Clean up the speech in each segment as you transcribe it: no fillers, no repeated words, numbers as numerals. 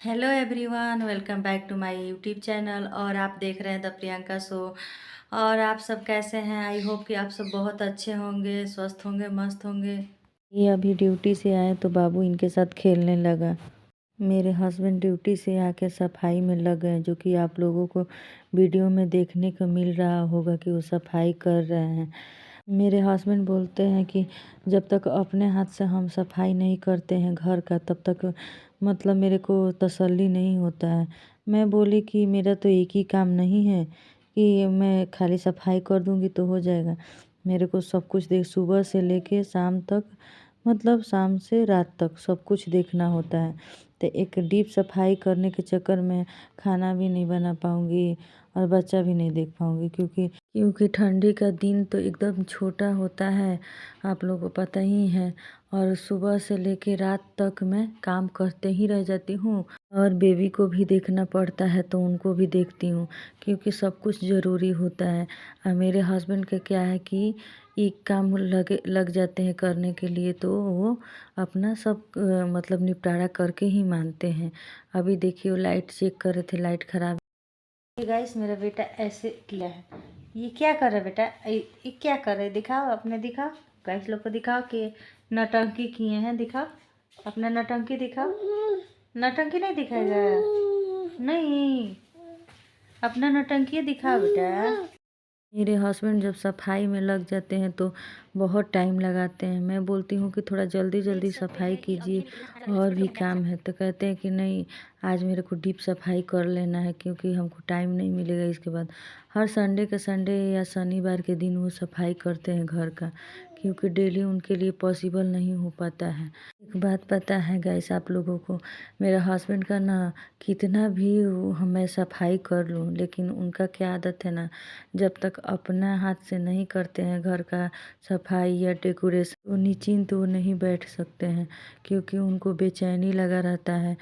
Hello everyone, welcome back to my YouTube channel. और आप देख रहे हैं द प्रियंका शो। और आप सब कैसे हैं? आई होप कि आप सब बहुत अच्छे होंगे, स्वस्थ होंगे, मस्त होंगे। ये अभी ड्यूटी से आए तो बाबू इनके साथ खेलने लगा। मेरे हस्बैंड ड्यूटी से आके सफाई में लग गए, जो कि आप लोगों को वीडियो में देखने को मिल रहा होगा कि वो सफाई कर रहे हैं। मेरे हस्बैंड बोलते हैं कि जब तक अपने हाथ से हम सफाई नहीं करते हैं घर का, तब तक मतलब मेरे को तसल्ली नहीं होता है। मैं बोली कि मेरा तो एक ही काम नहीं है कि मैं खाली सफाई कर दूंगी तो हो जाएगा। मेरे को सब कुछ देख, सुबह से लेके शाम तक, मतलब शाम से रात तक सब कुछ देखना होता है। तो एक डीप सफाई करने के चक्कर में खाना भी नहीं बना पाऊँगी और बच्चा भी नहीं देख पाऊँगी, क्योंकि ठंडी का दिन तो एकदम छोटा होता है, आप लोगों को पता ही है। और सुबह से लेके रात तक मैं काम करते ही रह जाती हूँ और बेबी को भी देखना पड़ता है तो उनको भी देखती हूँ, क्योंकि सब कुछ ज़रूरी होता है। मेरे हस्बैंड का क्या है कि एक काम लग जाते हैं करने के लिए तो वो अपना सब मतलब निपटारा करके ही मानते हैं। अभी देखिए वो लाइट चेक कर रहे थे, लाइट ख़राब। ये गाइस मेरा बेटा ऐसे किया है। ये क्या कर रहा है बेटा? ये क्या कर रहे है? दिखाओ, अपने दिखाओ, गाइस लोग को दिखाओ कि नौटंकी किए हैं। दिखाओ अपना नौटंकी, दिखाओ। नौटंकी नहीं दिखाएगा? नहीं, अपना नौटंकी दिखाओ बेटा। मेरे हस्बैंड जब सफाई में लग जाते हैं तो बहुत टाइम लगाते हैं। मैं बोलती हूँ कि थोड़ा जल्दी जल्दी सफाई कीजिए, और भी काम है। तो कहते हैं कि नहीं, आज मेरे को डीप सफाई कर लेना है, क्योंकि हमको टाइम नहीं मिलेगा इसके बाद। हर संडे के संडे या शनिवार के दिन वो सफाई करते हैं घर का, क्योंकि डेली उनके लिए पॉसिबल नहीं हो पाता है। एक बात पता है गाइस आप लोगों को, मेरा हस्बैंड का ना, कितना भी मैं सफाई कर लूँ, लेकिन उनका क्या आदत है ना, जब तक अपना हाथ से नहीं करते हैं घर का सफाई या डेकोरेशन, तो निश्चिंत वो नहीं बैठ सकते हैं, क्योंकि उनको बेचैनी लगा रहता है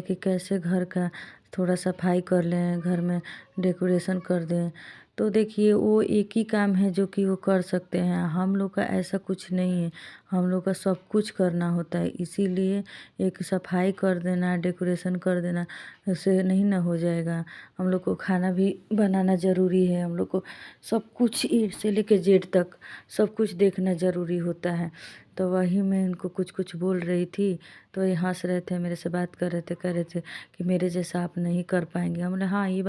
कि कैसे घर का थोड़ा सफाई कर लें, घर में डेकोरेशन कर दें। तो देखिए वो एक ही काम है जो कि वो कर सकते हैं। हम लोग का ऐसा कुछ नहीं है, हम लोग का सब कुछ करना होता है। इसीलिए एक सफाई कर देना, डेकोरेशन कर देना, उससे नहीं ना हो जाएगा। हम लोग को खाना भी बनाना ज़रूरी है, हम लोग को सब कुछ ए से लेके जेड तक सब कुछ देखना ज़रूरी होता है। तो वही मैं इनको कुछ कुछ बोल रही थी, तो ये हंस रहे थे, मेरे से बात कर रहे थे, कह रहे थे कि मेरे जैसा आप नहीं कर पाएंगे। हम बोले हाँ, ये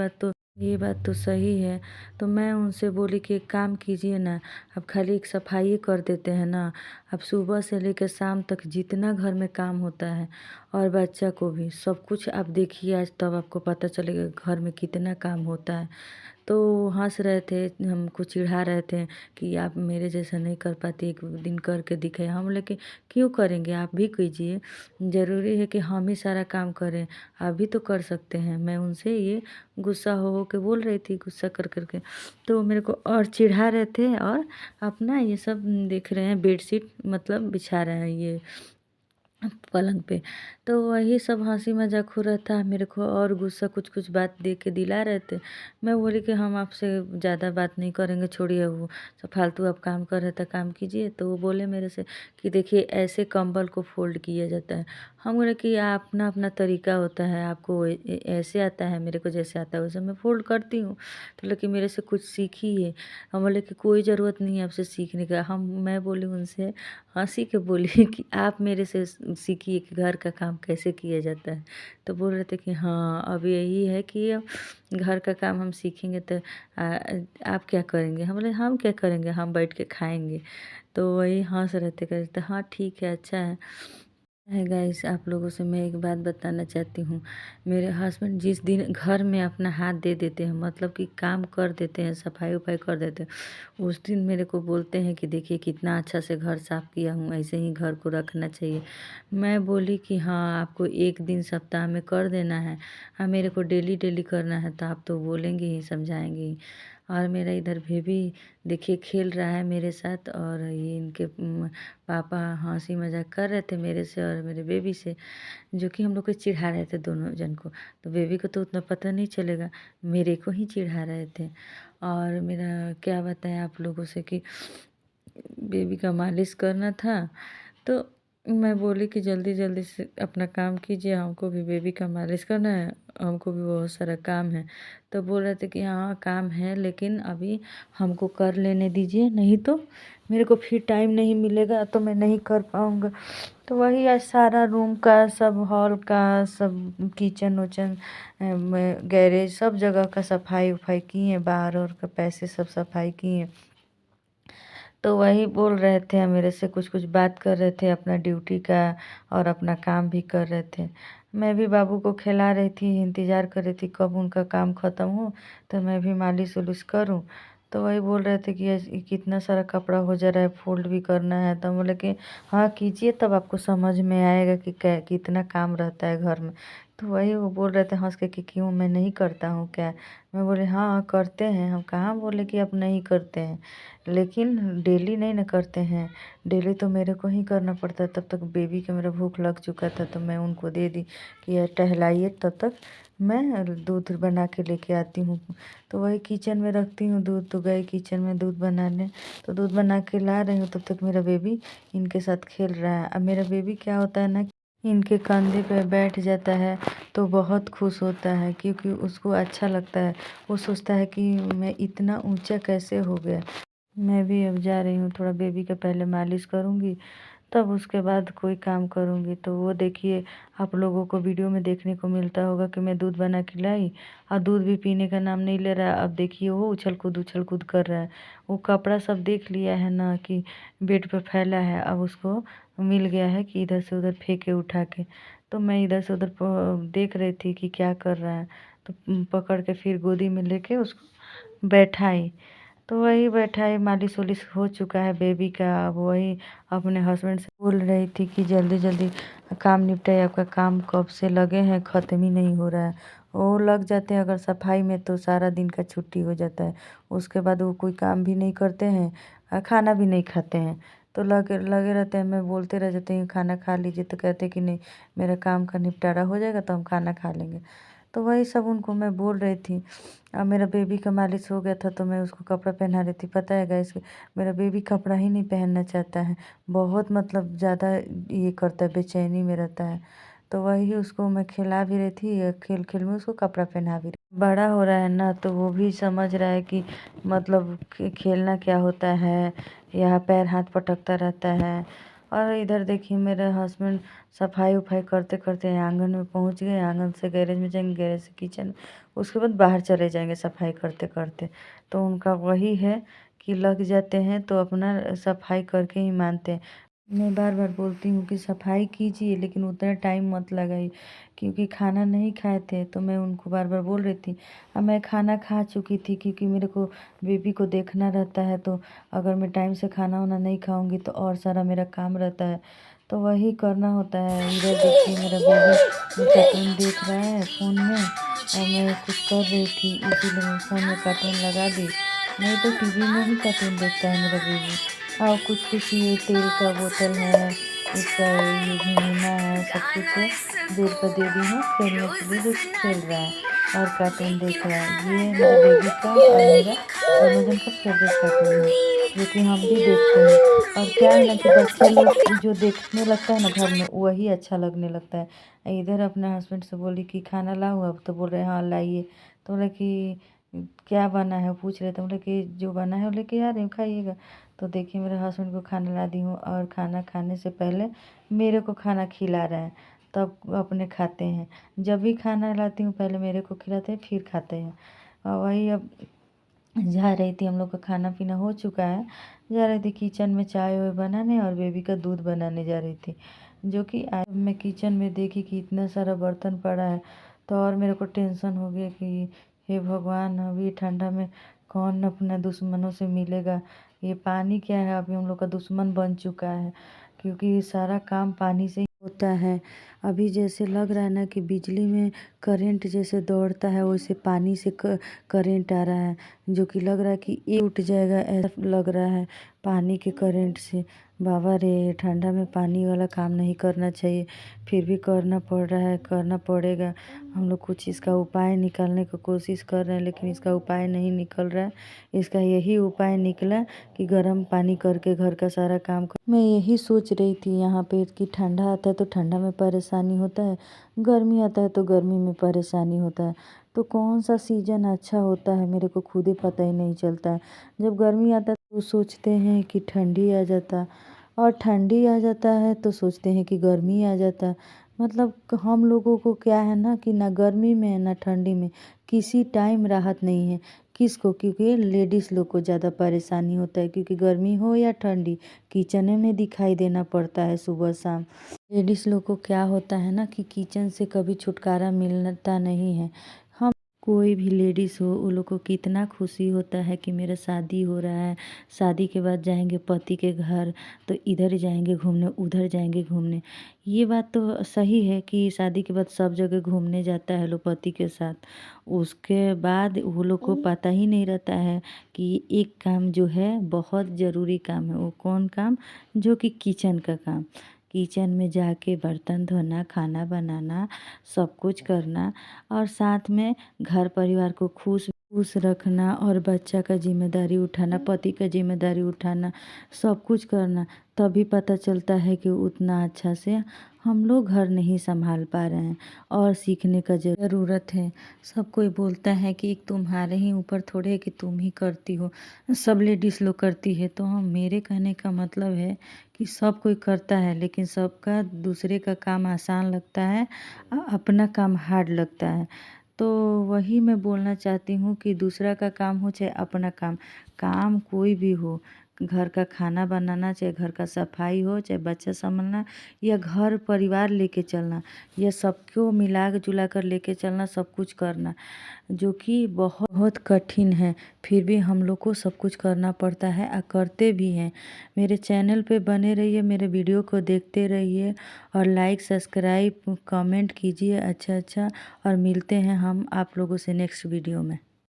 बात तो सही है। तो मैं उनसे बोली कि एक काम कीजिए ना, आप खाली एक सफाई कर देते हैं ना, आप सुबह से लेकर शाम तक जितना घर में काम होता है, और बच्चा को भी सब कुछ आप देखिए आज, तब आपको पता चलेगा घर में कितना काम होता है। तो वो हंस रहे थे, हमको चिढ़ा रहे थे कि आप मेरे जैसा नहीं कर पाती, एक दिन करके दिखाए। हम बोले कि क्यों करेंगे, आप भी कीजिए, ज़रूरी है कि हम ही सारा काम करें? आप भी तो कर सकते हैं। मैं उनसे ये गुस्सा हो के बोल रही थी, गुस्सा कर करके। तो वो मेरे को और चिढ़ा रहे थे, और अपना ये सब देख रहे हैं, बेडशीट मतलब बिछा रहे हैं ये पलंग पे। तो वही सब हँसी मज़ाक हो रहा था, मेरे को और गुस्सा कुछ कुछ बात दे के दिला रहे थे। मैं बोली कि हम आपसे ज़्यादा बात नहीं करेंगे, छोड़िए वो सब फालतू, आप काम कर रहे थे काम कीजिए। तो वो बोले मेरे से कि देखिए ऐसे कंबल को फ़ोल्ड किया जाता है। हम बोले कि अपना अपना तरीका होता है, आपको ऐसे आता है, मेरे को जैसे आता है वैसे मैं फ़ोल्ड करती हूँ। तो बोले कि मेरे से कुछ सीखिए। हम बोले कि कोई ज़रूरत नहीं है आपसे सीखने का। मैं बोली उनसे, हँसी के बोली कि आप मेरे से सीखिए कि घर का काम कैसे किया जाता है। तो बोल रहे थे कि हाँ, अब यही है कि अब घर का काम हम सीखेंगे तो आप क्या करेंगे? हम बोले हम क्या करेंगे, हम बैठ के खाएँगे। तो वही हँस रहे थे, कह रहे थे हाँ ठीक है, अच्छा है गाइस। आप लोगों से मैं एक बात बताना चाहती हूँ। मेरे हस्बैंड जिस दिन घर में अपना हाथ दे देते हैं, मतलब कि काम कर देते हैं, सफाई-वफाई कर देते हैं, उस दिन मेरे को बोलते हैं कि देखिए कितना अच्छा से घर साफ़ किया हूँ, ऐसे ही घर को रखना चाहिए। मैं बोली कि हाँ, आपको एक दिन सप्ताह में कर देना है, हाँ मेरे को डेली-डेली करना है, तो आप तो बोलेंगे ही, समझाएँगे ही। और मेरा इधर बेबी देखिए खेल रहा है मेरे साथ, और ये इनके पापा हँसी मज़ाक कर रहे थे मेरे से और मेरे बेबी से, जो कि हम लोग को चिढ़ा रहे थे दोनों जन को। तो बेबी को तो उतना पता नहीं चलेगा, मेरे को ही चिढ़ा रहे थे। और मेरा क्या बताएं आप लोगों से कि बेबी का मालिश करना था, तो मैं बोली कि जल्दी-जल्दी से अपना काम कीजिए, हमको भी बेबी का मालिश करना है, हमको भी बहुत सारा काम है। तो बोल रहे थे कि हाँ, काम है लेकिन अभी हमको कर लेने दीजिए, नहीं तो मेरे को फिर टाइम नहीं मिलेगा तो मैं नहीं कर पाऊँगा। तो वही आज सारा रूम का, सब हॉल का, सब किचन-उचन में गैरेज सब जगह का सफाई-वफाई किए, बाहर और का पैसे सब सफाई किए। तो वही बोल रहे थे मेरे से कुछ-कुछ बात कर रहे थे अपना ड्यूटी का और अपना काम भी कर रहे थे। मैं भी बाबू को खिला रही थी, इंतज़ार कर रही थी कब उनका काम ख़त्म हो, तो मैं भी मालिश-वालिश करूँ। तो वही बोल रहे थे कि कितना सारा कपड़ा हो जा रहा है, फ़ोल्ड भी करना है। तो हम बोले कि हाँ, कीजिए तब आपको समझ में आएगा कि कितना काम रहता है घर में। तो वही वो बोल रहे थे हँस के कि क्यों मैं नहीं करता हूँ क्या? मैं बोली हाँ, करते हैं, हम कहाँ बोले कि आप नहीं करते हैं। लेकिन डेली नहीं ना करते हैं, डेली तो मेरे को ही करना पड़ता है। तब तक बेबी के मेरा भूख लग चुका था तो मैं उनको दे दी कि यार टहलाइए, तब तक मैं दूध बना के लेके आती हूँ। तो वही किचन में रखती हूँ दूध, तो गए किचन में दूध बनाने, तो दूध बना के ला रही हूँ, तब तक मेरा बेबी इनके साथ खेल रहा है। अब मेरा बेबी क्या होता है ना, इनके कंधे पे बैठ जाता है तो बहुत खुश होता है, क्योंकि उसको अच्छा लगता है। वो सोचता है कि मैं इतना ऊँचा कैसे हो गया। मैं भी अब जा रही हूँ, थोड़ा बेबी का पहले मालिश करूँगी, तब उसके बाद कोई काम करूँगी। तो वो देखिए, आप लोगों को वीडियो में देखने को मिलता होगा कि मैं दूध बना के लाई और दूध भी पीने का नाम नहीं ले रहा है। अब देखिए वो उछल-कूद कर रहा है। वो कपड़ा सब देख लिया है ना कि बेड पे फैला है, अब उसको मिल गया है कि इधर से उधर फेंके उठा के। तो मैं इधर से उधर देख रही थी कि क्या कर रहा है, तो पकड़ के फिर गोदी में लेके उसको बैठाई। तो वही बैठा मालिश-वालिश हो चुका है बेबी का। अब वही अपने हस्बैंड से बोल रही थी कि जल्दी-जल्दी काम निपटाइए, आपका काम कब से लगे हैं, ख़त्म ही नहीं हो रहा है। वो लग जाते हैं अगर सफाई में तो सारा दिन का छुट्टी हो जाता है। उसके बाद वो कोई काम भी नहीं करते हैं खाना भी नहीं खाते हैं। तो लगे लगे रहते हैं, मैं बोलते रह जाती हूँ खाना खा लीजिए, तो कहते हैं कि नहीं, मेरा काम का निपटारा हो जाएगा तो हम खाना खा लेंगे। तो वही सब उनको मैं बोल रही थी। अब मेरा बेबी का मालिश हो गया था तो मैं उसको कपड़ा पहना रही थी। पता है गाइस, मेरा बेबी कपड़ा ही नहीं पहनना चाहता है। बहुत मतलब ज़्यादा ये करता है, बेचैनी में रहता है। तो वही उसको मैं खिला भी रही थी, खेल-खेल में उसको कपड़ा पहना भी रही। बड़ा हो रहा है ना तो वो भी समझ रहा है कि मतलब खेलना क्या होता है, या पैर हाथ पटकता रहता है। और इधर देखिए मेरे हस्बैंड सफाई-वफाई करते-करते आँगन में पहुँच गए। आँगन से गैरेज में जाएँगे, गैरेज से किचन, उसके बाद बाहर चले जाएँगे सफाई करते-करते। तो उनका वही है कि लग जाते हैं तो अपना सफाई करके ही मानते हैं। मैं बार-बार बोलती हूँ कि सफाई कीजिए लेकिन उतना टाइम मत लगाइए, क्योंकि खाना नहीं खाए थे तो मैं उनको बार-बार बोल रही थी। अब मैं खाना खा चुकी थी क्योंकि मेरे को बेबी को देखना रहता है, तो अगर मैं टाइम से खाना-वाना नहीं खाऊँगी तो और सारा मेरा काम रहता है, तो वही करना होता है। इधर देखिए मेरा बेबी कार्टून देख रहा है फ़ोन में और मैं कुछ कर रही थी, इसीलिए मैं फ़ोन में कार्टून लगा दी। नहीं तो टीवी में ही कार्टून देखता है मेरा बेबी। और कुछ-कुछ ये तेल का बोतल है, इसका ये झुनझुना है, सब कुछ बेड पे दे दी हूँ खेलने के लिए, जो कि खेल रहा है और कार्टून देख रहा है। ये मेरा बेबी का और मेरा दोनों जन का फ़ेवरेट कार्टून है, जो कि हम भी देखते हैं। और क्या है ना कि बच्चे लोग जो देखने लगता है ना घर में, वही अच्छा लगने लगता है। इधर अपने हस्बैंड से बोली कि खाना लाऊँ अब? तो बोल रहे हैं हाँ लाइए। तो बोले कि क्या बना है? पूछ रहे थे। बोले कि जो बना है वो लेके आ रही हूँ, खाइएगा। तो देखिए मेरे हस्बैंड को खाना ला दी हूँ और खाना खाने से पहले मेरे को खाना खिला रहे हैं, तब अपने खाते हैं। जब भी खाना लाती हूँ पहले मेरे को खिलाते हैं फिर खाते हैं। और वही अब जा रही थी, हम लोग का खाना-पीना हो चुका है। जा रही थी किचन में चाय-वाय बनाने और बेबी का दूध बनाने जा रही थी। जो कि आज मैं किचन में देखी कि इतना सारा बर्तन पड़ा है, तो और मेरे को टेंशन हो गया कि हे भगवान! अभी ठंडा में कौन अपने दुश्मनों से मिलेगा। ये पानी क्या है, अभी हम लोग का दुश्मन बन चुका है, क्योंकि ये सारा काम पानी से ही होता है। अभी जैसे लग रहा है ना कि बिजली में करंट जैसे दौड़ता है, वैसे पानी से करंट आ रहा है, जो कि लग रहा है कि ये टूट जाएगा, ऐसा लग रहा है पानी के करंट से। बाबा रे! ठंडा में पानी वाला काम नहीं करना चाहिए, फिर भी करना पड़ रहा है, करना पड़ेगा। हम लोग कुछ इसका उपाय निकालने की कोशिश कर रहे हैं, लेकिन इसका उपाय नहीं निकल रहा है। इसका यही उपाय निकला कि गर्म पानी करके घर का सारा काम कर। मैं यही सोच रही थी यहाँ पे कि ठंडा आता है तो ठंडा में परेशानी होता है, गर्मी आता है तो गर्मी में परेशानी होता है। तो कौन सा सीज़न अच्छा होता है मेरे को खुद ही पता ही नहीं चलता है। जब गर्मी आता है तो सोचते हैं कि ठंडी आ जाता, और ठंडी आ जाता है तो सोचते हैं कि गर्मी आ जाता। मतलब हम लोगों को क्या है ना कि ना गर्मी में ना ठंडी में किसी टाइम राहत नहीं है। किसको? क्योंकि लेडीज़ लोग को ज़्यादा परेशानी होता है, क्योंकि गर्मी हो या ठंडी किचन में दिखाई देना पड़ता है सुबह शाम। लेडीज़ लोग को क्या होता है ना कि किचन से कभी छुटकारा मिलता नहीं है। हम कोई भी लेडीज़ हो, वो लोग को कितना खुशी होता है कि मेरा शादी हो रहा है, शादी के बाद जाएंगे पति के घर, तो इधर जाएंगे घूमने, उधर जाएंगे घूमने। ये बात तो सही है कि शादी के बाद सब जगह घूमने जाता है लोग पति के साथ। उसके बाद वो लोग को पता ही नहीं रहता है कि एक काम जो है बहुत ज़रूरी काम है। वो कौन काम? जो कि किचन का काम। किचन में जाके बर्तन धोना, खाना बनाना, सब कुछ करना, और साथ में घर परिवार को खुश खुश रखना, और बच्चा का जिम्मेदारी उठाना, पति का जिम्मेदारी उठाना, सब कुछ करना। तभी पता चलता है कि उतना अच्छा से हम लोग घर नहीं संभाल पा रहे हैं, और सीखने का ज़रूरत है। सब कोई बोलता है कि तुम्हारे ही ऊपर थोड़े है कि तुम ही करती हो, सब लेडीज़ लोग करती है। तो हम, मेरे कहने का मतलब है कि सब कोई करता है, लेकिन सबका दूसरे का काम आसान लगता है, अपना काम हार्ड लगता है। तो वही मैं बोलना चाहती हूँ कि दूसरा का काम हो चाहे अपना काम, काम कोई भी हो, घर का खाना बनाना, चाहे घर का सफाई हो, चाहे बच्चा संभालना, या घर परिवार लेके चलना, या सबको मिला जुला कर लेके चलना, सब कुछ करना, जो कि बहुत बहुत कठिन है। फिर भी हम लोग को सब कुछ करना पड़ता है, और करते भी हैं। मेरे चैनल पे बने रहिए, मेरे वीडियो को देखते रहिए, और लाइक सब्सक्राइब कमेंट कीजिए अच्छा अच्छा। और मिलते हैं हम आप लोगों से नेक्स्ट वीडियो में।